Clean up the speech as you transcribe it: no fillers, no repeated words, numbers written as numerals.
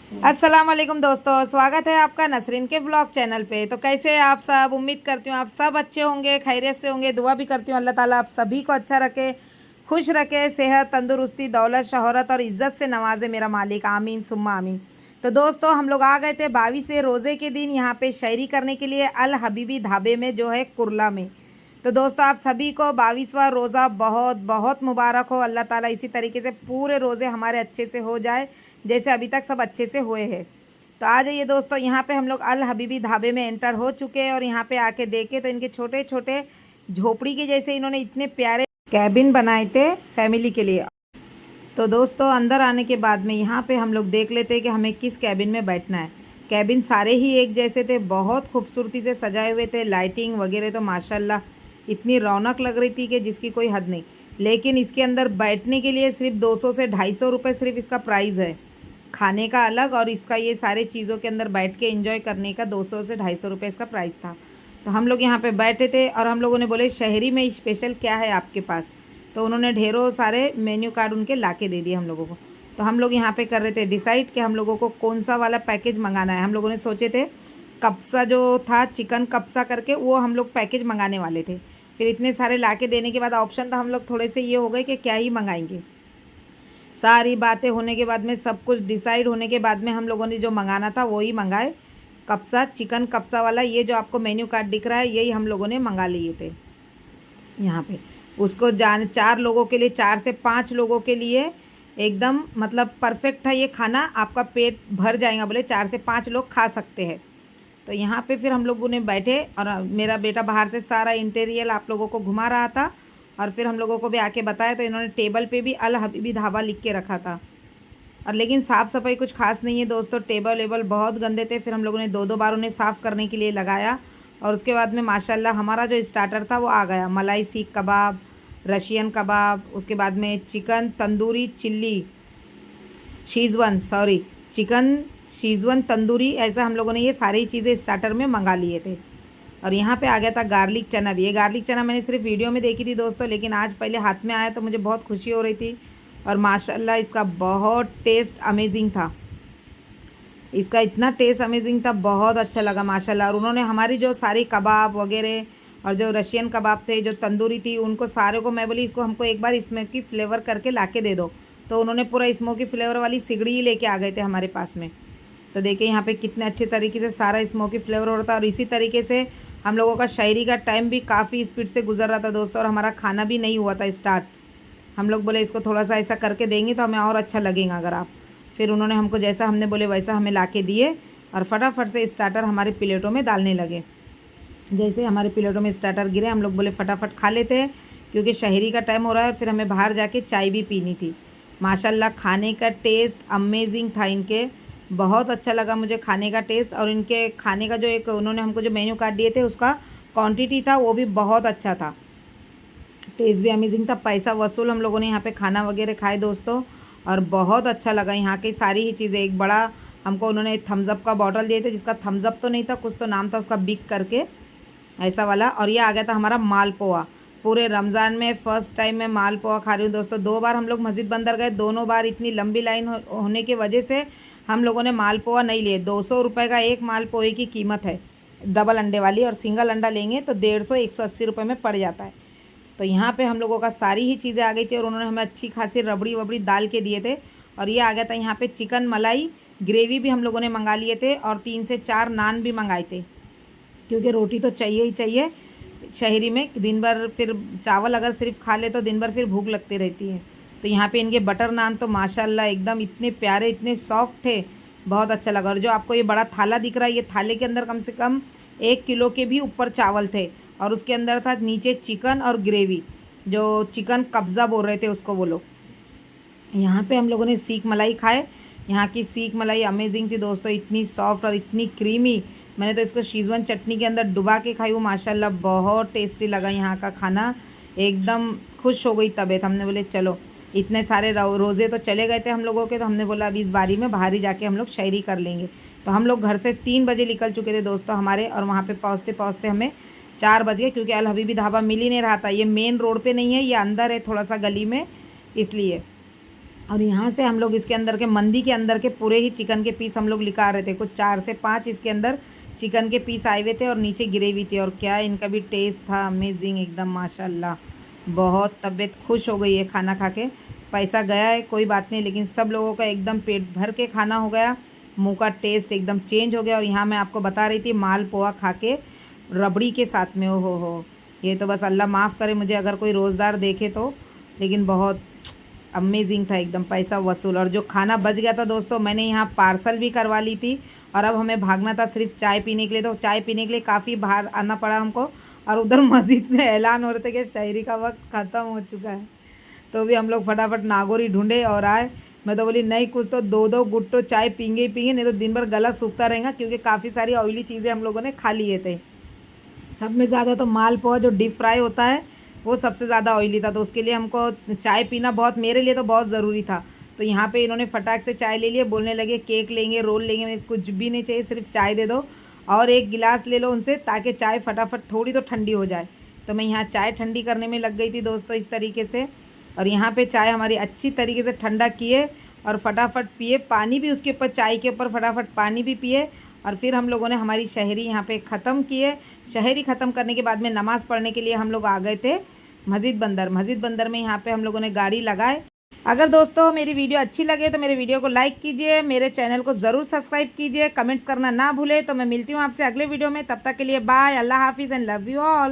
अस्सलाम वालेकुम दोस्तों, स्वागत है आपका नसरीन के ब्लॉग चैनल पे। तो कैसे हैं आप सब? उम्मीद करती हूँ आप सब अच्छे होंगे, खैरियत से होंगे। दुआ भी करती हूँ अल्लाह ताला आप सभी को अच्छा रखे, खुश रखे, सेहत, तंदुरुस्ती, दौलत, शोहरत और इज़्ज़त से नवाजे मेरा मालिक। आमीन सुम्मा आमीन। तो दोस्तों हम लोग आ गए थे 22वें रोज़े के दिन यहाँ पे शायरी करने के लिए अल हबीबी ढाबे में, जो है कुरला में। तो दोस्तों आप सभी को 22वां रोज़ा बहुत बहुत मुबारक हो। अल्लाह ताला इसी तरीके से पूरे रोज़े हमारे अच्छे से हो जाए जैसे अभी तक सब अच्छे से हुए हैं। तो आ जाइए दोस्तों, यहाँ पे हम लोग अल हबीबी ढाबे में एंटर हो चुके हैं और यहाँ पे आके देखे तो इनके छोटे छोटे झोपड़ी के जैसे इन्होंने इतने प्यारे कैबिन बनाए थे फैमिली के लिए। तो दोस्तों अंदर आने के बाद में यहाँ पे हम लोग देख लेते हैं कि हमें किस कैबिन में बैठना है। कैबिन सारे ही एक जैसे थे, बहुत खूबसूरती से सजाए हुए थे, लाइटिंग वगैरह तो माशाल्लाह इतनी रौनक लग रही थी कि जिसकी कोई हद नहीं। लेकिन इसके अंदर बैठने के लिए सिर्फ 200 से 250 रुपये सिर्फ इसका प्राइस है, खाने का अलग और इसका ये सारे चीज़ों के अंदर बैठ के एंजॉय करने का 200 से 250 रुपये इसका प्राइस था। तो हम लोग यहाँ पे बैठे थे और हम लोगों ने बोले शहरी में स्पेशल क्या है आपके पास। तो उन्होंने ढेरों सारे मेन्यू कार्ड उनके ला के दे दिए हम लोगों को। तो हम लोग यहाँ पे कर रहे थे डिसाइड कि हम लोगों को कौन सा वाला पैकेज मंगाना है। हम लोगों ने सोचे थे कप्सा जो था, चिकन कप्सा करके, वो हम लोग पैकेज मंगाने वाले थे। फिर इतने सारे ला के देने के बाद ऑप्शन था, हम लोग थोड़े से ये हो गए कि क्या ही मंगाएंगे। सारी बातें होने के बाद में, सब कुछ डिसाइड होने के बाद में हम लोगों ने जो मंगाना था वो ही मंगाए। कप्सा, चिकन कप्सा वाला, ये जो आपको मेन्यू कार्ड दिख रहा है यही हम लोगों ने मंगा लिए थे यहाँ पे। उसको 4 लोगों के लिए, 4 से 5 लोगों के लिए एकदम मतलब परफेक्ट है ये खाना, आपका पेट भर जाएगा। बोले 4 से 5 लोग खा सकते हैं। तो यहाँ पे फिर हम लोगों ने बैठे और मेरा बेटा बाहर से सारा इंटीरियर आप लोगों को घुमा रहा था और फिर हम लोगों को भी आके बताया। तो इन्होंने टेबल पे भी अल हबीबी ढाबा लिख के रखा था। और लेकिन साफ़ सफाई कुछ खास नहीं है दोस्तों, टेबल वेबल बहुत गंदे थे। फिर हम लोगों ने 2-2 बार उन्हें साफ़ करने के लिए लगाया। और उसके बाद में माशाल्लाह हमारा जो स्टार्टर था वो आ गया, मलाई सीख कबाब, रशियन कबाब, उसके बाद में chicken tandoori chilli schezwan, sorry, chicken schezwan tandoori, ऐसा हम लोगों ने ये सारी चीज़ें स्टार्टर में मंगा लिए थे। और यहाँ पे आ गया था गार्लिक चना भी। ये गार्लिक चना मैंने सिर्फ वीडियो में देखी थी दोस्तों, लेकिन आज पहले हाथ में आया तो मुझे बहुत खुशी हो रही थी। और माशाल्लाह इसका बहुत टेस्ट अमेजिंग था, इसका इतना टेस्ट अमेजिंग था, बहुत अच्छा लगा माशाल्लाह। और उन्होंने हमारी जो सारी कबाब वगैरह और जो रशियन कबाब थे, जो तंदूरी थी, उनको सारे को मैं बोली इसको हमको एक बार स्मोकी फ्लेवर करके ला के दे दो। तो उन्होंने पूरा स्मोकी फ्लेवर वाली सिगड़ी ही लेके आ गए थे हमारे पास में। तो देखिए यहाँ पे कितने अच्छे तरीके से सारा स्मोकी फ्लेवर हो रहा था। और इसी तरीके से हम लोगों का शायरी का टाइम भी काफ़ी स्पीड से गुजर रहा था दोस्तों। और हमारा खाना भी नहीं हुआ था स्टार्ट। हम लोग बोले इसको थोड़ा सा ऐसा करके देंगे तो हमें और अच्छा लगेगा अगर आप। फिर उन्होंने हमको जैसा हमने बोले वैसा हमें ला के दिए और फटाफट से स्टार्टर हमारे प्लेटों में डालने लगे। जैसे हमारे प्लेटों में स्टार्टर गिरे हम लोग बोले फटाफट खा लेते हैं, क्योंकि शहरी का टाइम हो रहा है। फिर हमें बाहर जाके चाय भी पीनी थी। माशाल्लाह खाने का टेस्ट अमेजिंग था इनके, बहुत अच्छा लगा मुझे खाने का टेस्ट। और इनके खाने का जो एक उन्होंने हमको जो मेन्यू कार्ड दिए थे उसका क्वांटिटी था वो भी बहुत अच्छा था, टेस्ट भी अमेजिंग था। पैसा वसूल हम लोगों ने यहाँ पे खाना वगैरह खाए दोस्तों, और बहुत अच्छा लगा यहाँ की सारी ही चीज़ें। एक बड़ा हमको उन्होंने थम्सअप का बॉटल दिए थे, जिसका थम्सअप तो नहीं था, कुछ तो नाम था उसका, बिग करके ऐसा वाला। और ये आ गया था हमारा मालपुआ। पूरे रमज़ान में फ़र्स्ट टाइम मैं मालपुआ खा रही हूँ दोस्तों। 2 बार हम लोग मस्जिद बंदर गए, दोनों बार इतनी लंबी लाइन होने की वजह से हम लोगों ने मालपुआ नहीं लिए। 200 रुपये का एक मालपुए की कीमत है, डबल अंडे वाली, और सिंगल अंडा लेंगे तो 150-180 रुपये में पड़ जाता है। तो यहाँ पे हम लोगों का सारी ही चीज़ें आ गई थी और उन्होंने हमें अच्छी खासी रबड़ी वबड़ी डाल के दिए थे। और ये आ गया था यहाँ पे चिकन मलाई ग्रेवी भी हम लोगों ने मंगा लिए थे, और 3 से 4 नान भी मंगाए थे, क्योंकि रोटी तो चाहिए ही चाहिए शहरी में। दिन भर फिर चावल अगर सिर्फ खा ले तो दिन भर फिर भूख लगती रहती है। तो यहाँ पे इनके बटर नान तो माशाल्लाह एकदम इतने प्यारे, इतने सॉफ्ट थे, बहुत अच्छा लगा। और जो आपको ये बड़ा थाला दिख रहा है, ये थाले के अंदर कम से कम 1 किलो के भी ऊपर चावल थे। और उसके अंदर था नीचे चिकन और ग्रेवी, जो चिकन कब्ज़ा बोल रहे थे उसको वो लोग। यहाँ पे हम लोगों ने सीख मलाई खाए। यहाँ की सीख मलाई अमेजिंग थी दोस्तों, इतनी सॉफ्ट और इतनी क्रीमी। मैंने तो इसको शीज़वन चटनी के अंदर डुबा के खाई हूँ, माशाल्लाह बहुत टेस्टी लगा यहाँ का खाना, एकदम खुश हो गई तबीयत। हमने बोले चलो, इतने सारे रोज़े तो चले गए थे हम लोगों के, तो हमने बोला अभी इस बारी में बाहर ही जाके हम लोग शायरी कर लेंगे। तो हम लोग घर से 3 बजे निकल चुके थे दोस्तों हमारे, और वहाँ पर पहुँचते पहुँचते हमें 4 बज गए, क्योंकि अल हबीबी ढाबा मिल ही नहीं रहा था। ये मेन रोड पे नहीं है, ये अंदर है थोड़ा सा गली में, इसलिए। और यहाँ से हम लोग इसके अंदर के मंदी के अंदर के पूरे ही चिकन के पीस हम लोग निकाल रहे थे। कुछ 4 से 5 इसके अंदर चिकन के पीस आए हुए थे और नीचे ग्रेवी थी। और क्या इनका भी टेस्ट था अमेजिंग एकदम माशाल्लाह। बहुत तबीयत खुश हो गई है खाना खा के। पैसा गया है कोई बात नहीं, लेकिन सब लोगों का एकदम पेट भर के खाना हो गया। मुंह का टेस्ट एकदम चेंज हो गया। और यहाँ मैं आपको बता रही थी माल पोहा खा के रबड़ी के साथ में, ओ हो, ये तो बस अल्लाह माफ़ करे मुझे अगर कोई रोज़दार देखे तो, लेकिन बहुत अमेजिंग था एकदम, पैसा वसूल। और जो खाना बच गया था दोस्तों, मैंने यहाँ पार्सल भी करवा ली थी और अब हमें भागना था सिर्फ चाय पीने के लिए। तो चाय पीने के लिए काफ़ी बाहर आना पड़ा हमको। और उधर मस्जिद में ऐलान हो रहे थे कि शहरी का वक्त ख़त्म हो चुका है। तो भी हम लोग फटाफट नागौरी ढूंढे और आए। मैं तो बोली नहीं, कुछ तो 2-2 गुट तो चाय पीएंगे ही पीएंगे, नहीं तो दिन भर गला सूखता रहेगा, क्योंकि काफ़ी सारी ऑयली चीज़ें हम लोगों ने खा लिए थे। सब में ज़्यादा तो माल पोहा जो डीप फ्राई होता है वो सबसे ज़्यादा ऑयली था। तो उसके लिए हमको चाय पीना बहुत, मेरे लिए तो बहुत ज़रूरी था। तो यहाँ पे इन्होंने फटाक से चाय ले लिए, बोलने लगे केक लेंगे, रोल लेंगे। मैं कुछ भी नहीं चाहिए, सिर्फ चाय दे दो और एक गिलास ले लो उनसे, ताकि चाय फटाफट थोड़ी तो ठंडी हो जाए। तो मैं यहाँ चाय ठंडी करने में लग गई थी दोस्तों इस तरीके से। और यहाँ पे चाय हमारी अच्छी तरीके से ठंडा किए और फटाफट पिए। पानी भी उसके ऊपर, चाय के ऊपर फटाफट पानी भी पिए। और फिर हम लोगों ने हमारी शहरी यहाँ पे ख़त्म किए। शहरी ख़त्म करने के बाद में नमाज़ पढ़ने के लिए हम लोग आ गए थे मस्जिद बंदर। मस्जिद बंदर में यहाँ पे हम लोगों ने गाड़ी लगाए। अगर दोस्तों मेरी वीडियो अच्छी लगे तो मेरे वीडियो को लाइक कीजिए, मेरे चैनल को ज़रूर सब्सक्राइब कीजिए, कमेंट्स करना ना भूले। तो मैं मिलती हूँ आपसे अगले वीडियो में, तब तक के लिए बाय, अल्लाह हाफिज़ एंड लव यू ऑल।